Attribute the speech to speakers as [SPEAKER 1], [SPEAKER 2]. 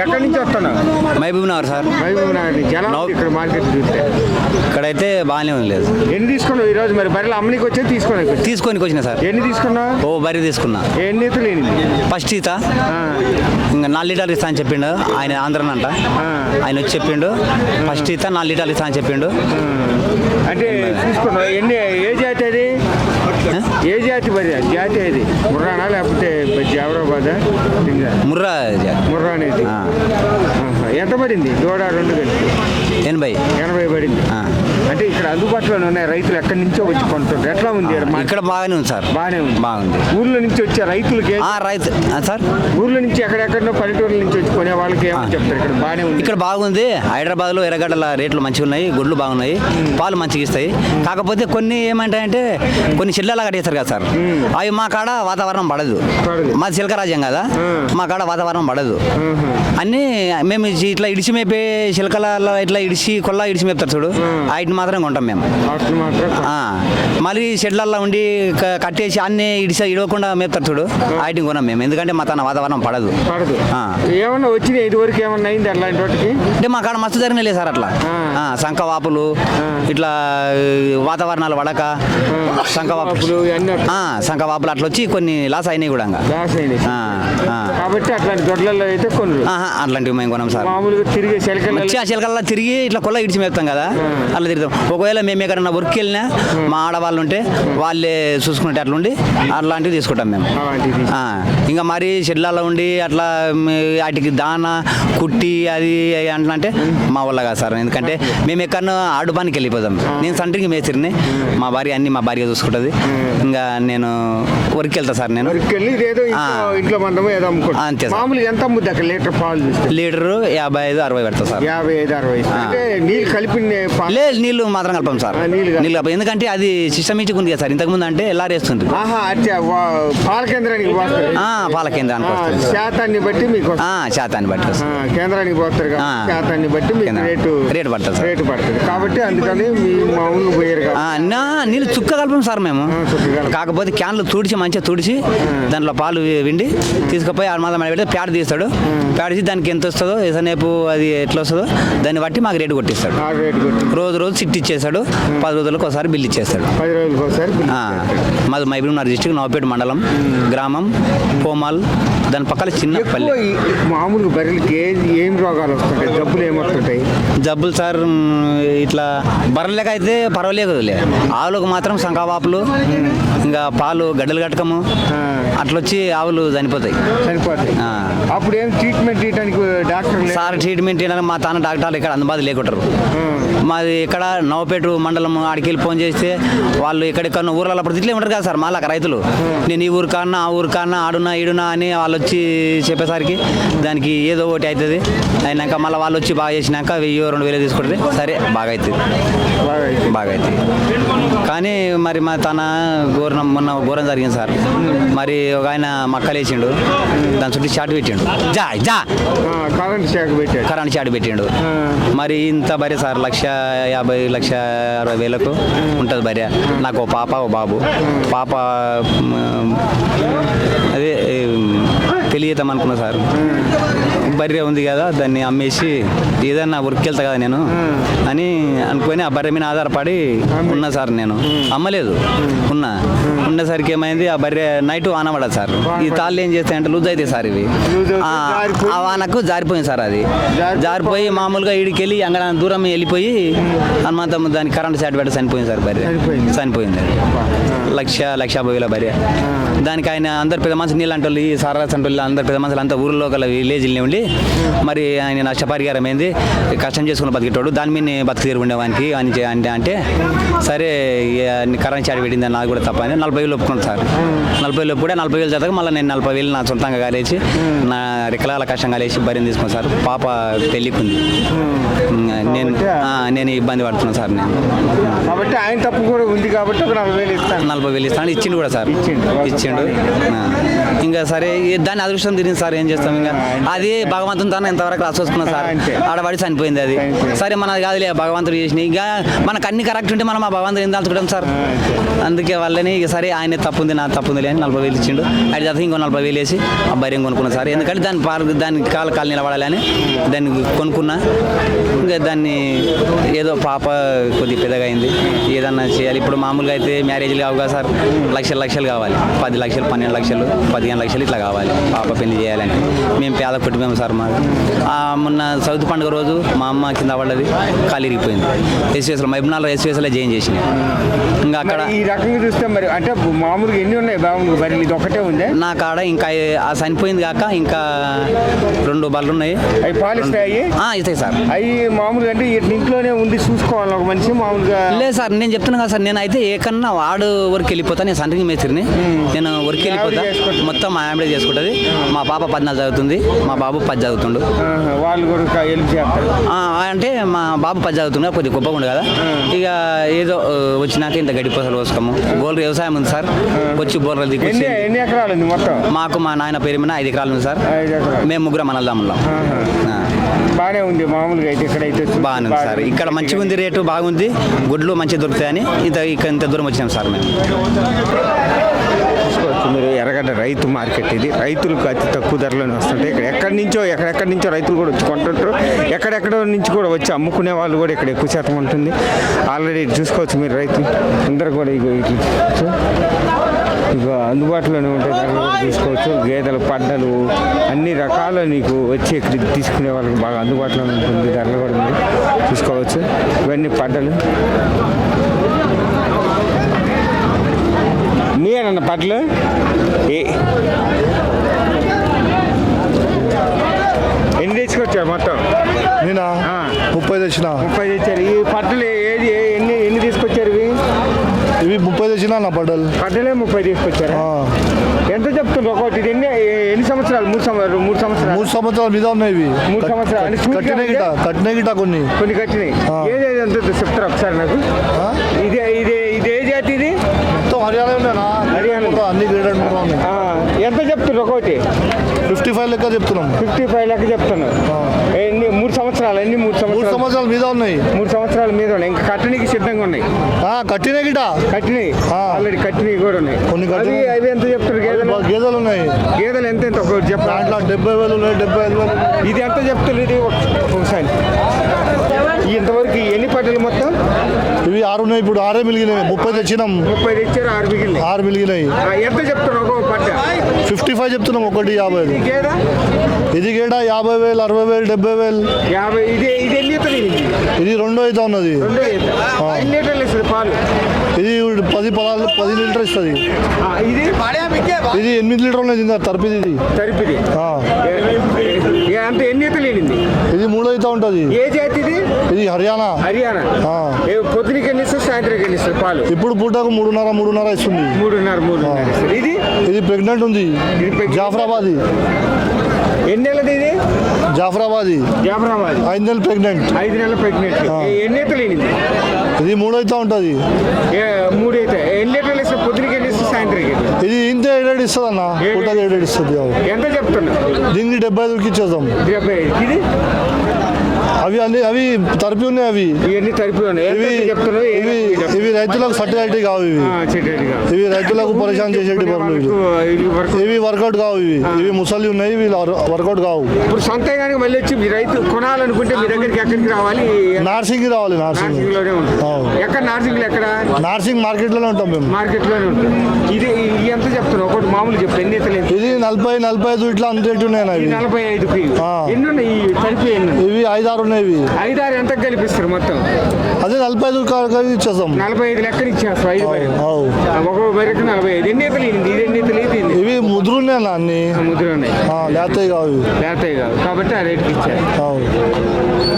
[SPEAKER 1] ఎక్కడి నుంచి వస్తున్నావు?
[SPEAKER 2] మహబూబ్ నగర్ సార్.
[SPEAKER 1] మహబూబ్ నగర్ నుంచి. ఎలా ఉంది ఇక్కడ మార్కెట్ చూస్తే?
[SPEAKER 2] ఇక్కడైతే బాగానే ఉంది. లేదు
[SPEAKER 1] ఎన్ని తీసుకున్నావు ఈరోజు? మరి బర్రెలు అమ్మనికి వచ్చే
[SPEAKER 2] తీసుకొని వచ్చిన సార్.
[SPEAKER 1] ఎన్ని తీసుకున్నావు?
[SPEAKER 2] ఓ బర్రె తీసుకున్నా.
[SPEAKER 1] ఎన్ని ఈతలు ఎనిమిది?
[SPEAKER 2] ఫస్ట్ ఈత ఇంకా 4 లీటర్లు ఇస్తా అని చెప్పిండు ఆయన, ఆంధ్రనంట. ఆయన వచ్చి చెప్పిండు ఫస్ట్ ఈత 4 లీటర్లు ఇస్తా అని చెప్పిండు.
[SPEAKER 1] అంటే తీసుకున్నావు. ఎన్ని ఏ జాతి అది? ఏ జాతి బర్రె? జాతి ఏది? ముర్రానా లేకపోతే జావరాబాద్?
[SPEAKER 2] ముర్రా.
[SPEAKER 1] ముర్రా అనేది. ఎంత పడింది దూడ? 2 గంటలు 80 పడింది. అంటే ఇక్కడ అందుబాటులో ఉన్నాయి. రైతులు ఎక్కడి నుంచో వచ్చి కొంటుంటారు. ఎట్లా ఉంది
[SPEAKER 2] ఇక్కడ? బాగానే ఉంది సార్. బాగుంది.
[SPEAKER 1] ఊర్ల నుంచి వచ్చే రైతులకి
[SPEAKER 2] రైతు సార్,
[SPEAKER 1] ఊర్ల నుంచి ఎక్కడెక్కడో పల్లెటూర్ల నుంచి వచ్చి కొనే వాళ్ళకి ఏమని చెప్తారు? ఇక్కడ బాగానే ఉంది.
[SPEAKER 2] ఇక్కడ బాగుంది. హైదరాబాద్లో ఎర్రగడ్డల రేట్లు మంచిగా ఉన్నాయి, గుడ్లు బాగున్నాయి, పాలు మంచిగా ఇస్తాయి. కాకపోతే కొన్ని ఏమంటాయంటే కొన్ని చెల్లెలా కట్టేస్తారు కదా సార్, అవి మా కాడ వాతావరణం పడదు. మాది చిలక రాజ్యం కదా, మా కాడ వాతావరణం పడదు. అన్నీ మేము ఇట్లా ఇడిచి మేపే చిలకల ఇట్లా ఇడిచి కొల్లా ఇడిచి మేపుతారు చూడు, వాటిని మాత్రం కొంటాం మేము. మళ్ళీ షెడ్లల్లో ఉండి కట్టేసి అన్నీ ఇడవకుండా మేపుతారు చూడు, వాటిని కొన్నాం మేము. ఎందుకంటే మా తన వాతావరణం పడదు.
[SPEAKER 1] ఏమన్నా వచ్చినాయి ఇదివరకు? ఏమన్నా అయింది అట్లాంటి వాటికి?
[SPEAKER 2] అంటే మా కాడ మస్తు జరిగినాయి లేదు సార్ అట్లా. శంఖ వాపులు ఇట్లా వాతావరణాలు పడక శంఖ వాపులు అట్లా వచ్చి కొన్ని లాస్ అయినాయి కూడా.
[SPEAKER 1] కాబట్టి అట్లాంటి దొడ్లలో అయితే కొన్ని
[SPEAKER 2] అట్లాంటివి మేము కొన్నాం సార్.
[SPEAKER 1] మామూలుగా తిరిగి
[SPEAKER 2] చిలకల్లా తిరిగి ఇట్లా కొల్ల ఇడిచి మేపుతాం కదా, అట్లా తిరుగుతాం. ఒకవేళ మేము ఎక్కడన్నా వర్క్ వెళ్ళినా మా ఆడవాళ్ళు ఉంటే వాళ్ళే చూసుకుంటే అట్లా ఉండి అట్లాంటివి తీసుకుంటాం మేము. ఇంకా మరి షెడ్లలో ఉండి అట్లా వాటికి దాన కుట్టి అది అంటే మా వల్ల కాదు సార్. ఎందుకంటే మేము ఎక్కడో ఆడు పనికి వెళ్ళిపోతాం. నేను సంటికి మేస్త్రిని, మా భార్య అన్ని మా భార్య చూసుకుంటుంది. ఇంకా నేను వర్క్ వెళ్తా సార్. నేను
[SPEAKER 1] ఇంట్లో
[SPEAKER 2] అంతే సార్.
[SPEAKER 1] మామూలుగా ఎంత అమ్ముద్ది అక్కడ లీటర్ పాలు?
[SPEAKER 2] లీటరు 55-60 పెడతా సార్.
[SPEAKER 1] 55-60. నీళ్ళు కలిపి
[SPEAKER 2] లేదు, నీళ్ళు మాత్రం కలపం సార్. నీళ్ళు కలపం ఎందుకంటే అది సిస్టమేటిక్ ఉంది కదా సార్. ఇంతకుముందు అంటే ఎలా రేస్తుంది
[SPEAKER 1] పాల కేంద్రానికి
[SPEAKER 2] పాల కేంద్రానికి
[SPEAKER 1] శాతాన్ని బట్టి మీకు
[SPEAKER 2] శాతాన్ని బట్టి
[SPEAKER 1] కేంద్రానికి పోతారు. శాతాన్ని బట్టి రేటు పడుతుంది. కాబట్టి అందుకని మీ మా ఊళ్ళు పోయారు.
[SPEAKER 2] నీళ్ళు చుక్క కలపం సార్ మేము. కాకపోతే క్యాన్లు తుడిచి మంచిగా తుడిచి దాంట్లో పాలు విండి తీసుకుపోయి ఆడమాద పెడితే ప్యాడ్ తీస్తాడు. ప్యాడ్ తీసి దానికి ఎంత వస్తుందో ఎసనేపు అది ఎట్లా వస్తుందో దాన్ని బట్టి మాకు రేటు కొట్టిస్తాడు. రోజు సిట్ ఇచ్చేస్తాడు. 10 రోజులకు ఒకసారి బిల్ ఇచ్చేస్తాడు.
[SPEAKER 1] 10 రోజులకు ఒకసారి.
[SPEAKER 2] మాది మహబూబ్ నగర్ డిస్ట్రిక్ట్, నవపేట మండలం, గ్రామం కోమాల్, దాని పక్కన చిన్న పల్లె.
[SPEAKER 1] మామూలుగా బర్రెలకి ఏం రోగాలు వస్తుంటాయి? జబ్బులు ఏమొస్తుంటాయి?
[SPEAKER 2] జబ్బులు సార్ ఇట్లా బర్రెలకి అయితే పర్వాలేదులే, ఆవులకు మాత్రం శంఖవాపులు, ఇంకా పాలు గడ్డలు కట్టకము అట్లా వచ్చి ఆవులు చనిపోతాయి.
[SPEAKER 1] అప్పుడు ఏం ట్రీట్మెంట్ చేయడానికి డాక్టర్
[SPEAKER 2] సార్? ట్రీట్మెంట్ చేయడానికి మా తాను డాక్టర్లు ఇక్కడ అందుబాటులో లేకుంటారు. మాది ఇక్కడ నవపేట మండలం ఆడికి వెళ్ళి ఫోన్ చేస్తే వాళ్ళు ఎక్కడెక్కడ ఊర్లలో అప్పుడు ఇట్లే ఉంటారు కదా సార్. మళ్ళీ రైతులు నేను ఈ ఊరు కాన్నా ఆ ఊరు కాన్నా ఆడున్నా ఈడున్నా అని వాళ్ళు వచ్చి చెప్పేసరికి దానికి ఏదో ఒకటి అవుతుంది. అయినాక మళ్ళీ వాళ్ళు వచ్చి బాగా చేసినాక 1000-2000 తీసుకుంటే సరే బాగా అవుతుంది. కానీ మరి మా తన మొన్న ఘోరం జరిగింది సార్. మరి ఒక ఆయన మక్కలు వేసిండు, దాని చుట్టూ షాట్ పెట్టిండు, కరెంట్ షాట్ పెట్టిండు. మరి ఇంత భార్య సార్ 1,50,000-1,60,000 ఉంటుంది భార్య. నాకు ఓ పాప ఓ బాబు. పాప అదే తెలియతాం అనుకున్నా సార్. బర్రె ఉంది కదా దాన్ని అమ్మేసి ఏదన్నా వర్క్ వెళ్తా కదా నేను అని అనుకొని ఆ బర్రె మీద ఆధారపడి ఉన్నా సార్. నేను అమ్మలేదు, ఉండేసరికి ఏమైంది, ఆ బర్రె నైట్ వాన పడదు సార్. ఈ తాళ్ళు ఏం చేస్తాయంటే లూజ్ అవుతాయి సార్. ఇవి ఆ వానకు జారిపోయింది సార్. అది జారిపోయి మామూలుగా ఈడికెళ్ళి అంగడ దూరం వెళ్ళిపోయి హనుమంతమ్మ దానికి కరెంట్ షాట్ పెట్టి చనిపోయింది సార్. బర్రె చనిపోయింది. 1,50,000 బర్రె. దానికి ఆయన అందరు పెద్ద మనుషులు నీళ్ళు అంటే ఈ సారా సంటోళ్ళు అందరు పెద్ద మనుషులు అంతా ఊరిలో గల విలేజ్లో ఉండి మరి ఆయన నష్టపరిహారం ఏంది కష్టం చేసుకుని బతికేటోడు, దాని మీద బతికి తీరు ఉండేవానికి అని అంటే సరే కరెంట్ చాటి పెట్టింది నాకు కూడా తప్ప అని 40,000 ఒప్పుకున్నాను సార్. 40,000 కూడా 40,000 చేతక మళ్ళీ నేను 40,000 నా సొంతంగా కాలేసి నా రెక్కల కష్టం కాలేసి బరిని తీసుకున్నాను సార్. పాప పెళ్ళికి ఉంది. నేను ఇబ్బంది పడుతున్నాను సార్. నేను
[SPEAKER 1] కాబట్టి ఆయన తప్పు కూడా ఉంది కాబట్టి
[SPEAKER 2] 40,000 ఇస్తాను. ఇచ్చిండు కూడా సార్, ఇచ్చిండు. ఇంకా సరే దాన్ని అదృష్టం తిరిగింది సార్. ఏం చేస్తాం, ఇంకా అది భగవంతుడు భగవంతుని తన ఎంతవరకు రాసుకున్నాం సార్,
[SPEAKER 1] అంతే.
[SPEAKER 2] ఆడబడి చనిపోయింది అది. సరే మనది కాదులే, భగవంతుడు చేసిన ఇక మనకు అన్ని కరెక్ట్ ఉంటే మనం ఆ భగవంతుడు ఏం దాల్చుకుంటాం సార్. అందుకే వాళ్ళని ఇక సరే ఆయన తప్పుంది నా తప్పుంది అని 40,000 ఇచ్చిండు. అది తర్వాత ఇంకో 40,000 వేసి ఆ బర్రెం కొనుక్కున్నాను సార్. ఎందుకంటే దాని కాలు నిలబడాలని దాన్ని కొనుక్కున్నా. ఇంకా దాన్ని ఏదో పాప కొద్దిగా పెద్దగా అయింది, ఏదన్నా చేయాలి. ఇప్పుడు మామూలుగా అయితే మ్యారేజ్లు కావు కదా సార్, లక్షలు కావాలి. 10 లక్షలు 12 లక్షలు 15 లక్షలు ఇట్లా కావాలి పాప పెళ్లి చేయాలంటే. మేము పేద కుటుంబం సార్ మాది. మొన్న చవితి పండుగ రోజు మా అమ్మ కింద పడ్డది, కాలు ఇరిగిపోయింది. ఎస్వీఎస్లో మైబునాలో ఎస్వీఎస్లో జాయిన్ చేసింది. ఇంకా అక్కడ
[SPEAKER 1] ఈ రకంగా చూస్తే మరి అంటే మామూలుగా ఎన్ని ఉన్నాయి బాబు బర్రెలు? ఇది ఒకటే ఉంది
[SPEAKER 2] నా కాడ. ఇంకా ఆ చనిపోయింది కాక ఇంకా 2 బర్రెలు ఉన్నాయి.
[SPEAKER 1] అవి పాలిస్తాయి?
[SPEAKER 2] ఇస్తాయి సార్.
[SPEAKER 1] అవి మామూలుగా అంటే ఇంట్లోనే ఉండి చూసుకోవాలి ఒక మనిషి మామూలుగా?
[SPEAKER 2] లేదు సార్, నేను చెప్తున్నా కదా సార్, నేనైతే ఏకన్నా వాడు ఊరికి వెళ్ళిపోతా. నేను సంటరింగ్ మేస్త్రిని, నేను ఊరికి వెళ్ళిపోతా. మొత్తం మా ఆవిడ చేసుకుంటుంది. మా పాప 14 చదువుతుంది, మా బాబు 10 చదువుతుండు.
[SPEAKER 1] వాళ్ళు కూడా హెల్ప్ చేస్తారు
[SPEAKER 2] అంటే మా బాబు 10 చదువుతుండే, కొద్దిగా గొప్పగా ఉండు కదా. ఇక ఏదో వచ్చినాక ఇంత గడిపోసలు పోసుకోము. గోల్డ్ వ్యవసాయం ఉంది సార్, వచ్చి బోర్లు దిక్కు.
[SPEAKER 1] ఎన్ని ఎకరాలు ఉంది మొత్తం?
[SPEAKER 2] మాకు మా నాయన పేరు మీద 5 ఎకరాలు ఉంది సార్.
[SPEAKER 1] 5 ఎకరాలు.
[SPEAKER 2] మేము 3 మనల్దామున్నాం.
[SPEAKER 1] బాగానే ఉంది మామూలుగా అయితే. ఇక్కడైతే
[SPEAKER 2] బాగానే ఉంది సార్, ఇక్కడ మంచిగా ఉంది, రేటు బాగుంది, గుడ్లు మంచిగా దొరుకుతాయని ఇంత దూరం వచ్చినాం సార్ మేము.
[SPEAKER 1] చూసుకోవచ్చు మీరు, ఎర్రగడ్డ రైతు మార్కెట్ ఇది. రైతులకు అతి తక్కువ ధరలోనే వస్తుంటాయి. ఇక్కడ ఎక్కడెక్కడి నుంచో రైతులు కూడా వచ్చి కొంటుంటారు. ఎక్కడెక్కడో నుంచి కూడా వచ్చి అమ్ముకునే వాళ్ళు కూడా ఇక్కడ ఎక్కువ శాతం ఉంటుంది. ఆల్రెడీ చూసుకోవచ్చు మీరు, రైతులు అందరూ కూడా ఇక అందుబాటులోనే ఉంటాయి. ధరలు కూడా చూసుకోవచ్చు. గేదెలు పడ్డలు అన్ని రకాలు నీకు వచ్చి ఇక్కడ తీసుకునే వాళ్ళకి బాగా అందుబాటులో ఉంటుంది. ధరలు కూడా మీరు చూసుకోవచ్చు. ఇవన్నీ పడ్డలు మీరేనన్న పడ్డలు ఎన్ని తెచ్చుకొచ్చారు మొత్తం?
[SPEAKER 3] నేనా 30 తెచ్చిన.
[SPEAKER 1] 30 తెచ్చారు. ఈ పడ్డలు ఏది ఎన్ని తీసుకొచ్చారు?
[SPEAKER 3] ఇవి 30 తెచ్చినా నా పడ్డలు.
[SPEAKER 1] పడ్డలే 30 తీసుకొచ్చారు. ఎంత చెప్తున్నారు ఒకటి? ఇది ఎన్ని సంవత్సరాలు? 3 సంవత్సరాలు.
[SPEAKER 3] 3 సంవత్సరాల మీద ఉన్నాయి ఇవి.
[SPEAKER 1] 3 సంవత్సరాలు
[SPEAKER 3] కట్టిన గిట కొన్ని
[SPEAKER 1] కట్టినాయి. ఏది ఎంత చెప్తారు ఒకసారి నాకు? ఇదే ఏ జాతి? ఇది
[SPEAKER 3] మొత్తం హర్యానా ఉన్నాయా?
[SPEAKER 1] హర్యానా.
[SPEAKER 3] అన్ని గ్రేడెడ్ ఉన్నాయి.
[SPEAKER 1] ఎంత చెప్తున్నారు ఒకటి?
[SPEAKER 3] 55 లెక్క చెప్తున్నాం.
[SPEAKER 1] 55 లెక్క చెప్తున్నారు. 3 సంవత్సరాలు. అన్ని 3
[SPEAKER 3] సంవత్సరాల మీద ఉన్నాయి.
[SPEAKER 1] 3 సంవత్సరాల మీద ఉన్నాయి. ఇంకా కట్టడానికి సిద్ధంగా ఉన్నాయి.
[SPEAKER 3] కట్టిన గిట
[SPEAKER 1] కట్టినాయి. ఆల్రెడీ కట్టినవి కూడా ఉన్నాయి.
[SPEAKER 3] కొన్ని
[SPEAKER 1] అవి ఎంత చెప్తారు?
[SPEAKER 3] గేదెలు ఉన్నాయి.
[SPEAKER 1] గేదెలు ఎంత ఒకటి చెప్పాలి.
[SPEAKER 3] దాంట్లో 70,000 ఉన్నాయి, 75,000.
[SPEAKER 1] ఇది ఎంత చెప్తారు? ఇది ఒకసారి ఇంతవరకు ఎన్ని పడ్డలు మొత్తం?
[SPEAKER 3] ఇవి 6 ఉన్నాయి. ఇప్పుడు 6 మిగిలినాయి. 30 తెచ్చినాం.
[SPEAKER 1] 30 తెచ్చారు, 6 మిగిలినాయి. ఎంత చెప్తారు ఒక పడ్డ?
[SPEAKER 3] 55 చెప్తున్నాం. ఒకటి 50. ఇది గేడ 50,000, 60,000, 70,000.
[SPEAKER 1] 50. ఇది ఎన్ని లీటర్లు?
[SPEAKER 3] ఇది 2 అయితే ఉన్నది.
[SPEAKER 1] 2 ఎన్ని లీటర్లు ఇస్తుంది పాలు?
[SPEAKER 3] ఇది 10 లీటర్ ఇస్తుంది.
[SPEAKER 1] ఇది
[SPEAKER 3] 8 లీటర్ ఉన్నది. తరిపిది. ఇది
[SPEAKER 1] తరిపిది. అంటే ఎన్ని లీటర్లు వెళ్ళింది?
[SPEAKER 3] ఇది 3 అయితే ఉంటుంది.
[SPEAKER 1] ఏ జాతి ఇది?
[SPEAKER 3] ఇది హర్యానా.
[SPEAKER 1] పొద్దునకి ఎన్ని ఇస్తుంది, సాయంత్రం ఎన్ని ఇస్తుంది పాలు?
[SPEAKER 3] ఇప్పుడు పూటకు 3.5 ఇస్తుంది.
[SPEAKER 1] 3.5 ఇస్తుంది.
[SPEAKER 3] ఇది ప్రెగ్నెంట్ ఉంది. జాఫరాబాద్.
[SPEAKER 1] ఎన్ని నెలది ఇది?
[SPEAKER 3] జాఫరాబాద్ 5 నెలలు ప్రెగ్నెంట్.
[SPEAKER 1] 5 నెలల ప్రెగ్నెంట్. ఎన్ని లీటర్లు వెళ్ళింది?
[SPEAKER 3] ఇది 3 అయితే ఉంటుంది.
[SPEAKER 1] 3 అయితే ఎన్ని లీటర్లు ఇస్తుంది? పొద్దునకి ఎన్ని ఇస్తుంది, సాయంత్రం?
[SPEAKER 3] ఇది ఇంత 7 ఇస్తుంది అన్న. పూటకు 7 ఇస్తుంది.
[SPEAKER 1] ఎంత చెప్తున్నా?
[SPEAKER 3] దీనికి 75కి ఇచ్చేద్దాం.
[SPEAKER 1] 75. ఇది
[SPEAKER 3] అవి తరిపి ఉన్నాయి. అవి
[SPEAKER 1] ఇవన్నీ తరిపి ఉన్నాయి.
[SPEAKER 3] ఇవి రైతులకు సర్టిఫికేట్ కావు. ఇవి రైతులకు పరిశాన్ చేసేటి బరువులు. ఇవి వర్కౌట్ కావు. ఇవి ముసలి ఉన్నాయి. ఇవి వర్కౌట్ కావు.
[SPEAKER 1] ఇప్పుడు సొంతంగా మళ్ళీ వచ్చి మీ రైతు కొనాలనుకుంటే మీ దగ్గరికి ఎక్కడికి రావాలి?
[SPEAKER 3] నార్సింగ్ రావాలి. నార్సింగ్
[SPEAKER 1] ఎక్కడ? నార్సింగ్ ఎక్కడ?
[SPEAKER 3] నార్సింగ్ మార్కెట్ లోనే ఉంటాం మేము.
[SPEAKER 1] మార్కెట్ లోనే ఉంటాం. ఇది ఎంత చెప్తున్నావు? ఒకటి మామూలు చెప్తా. ఎన్ని ఎత్తలేదు?
[SPEAKER 3] ఇది 40, 45 ఇట్లా అంత రేటు ఉన్నాయి.
[SPEAKER 1] 45కి ఎన్ని ఉన్నాయి? తరిపి
[SPEAKER 3] ఇవి 5, 6 ఉన్నాయి.
[SPEAKER 1] 5, 6 ఎంత కల్పిస్తారు మొత్తం?
[SPEAKER 3] అదే 45 ఇచ్చేస్తాం.
[SPEAKER 1] 45 లెక్కన ఇచ్చేస్తాం. 5 ఒక్కొక్క బరికి 45. ఎన్ని ఎత్తలు? ఇది ఎన్ని ఎత్తలు?
[SPEAKER 3] ఇవి ముద్రున్నాయి అన్ని.
[SPEAKER 1] ముద్ర ఉన్నాయి.
[SPEAKER 3] లేతాయి కావు.
[SPEAKER 1] కాబట్టి ఆ రేటుకి ఇచ్చారు.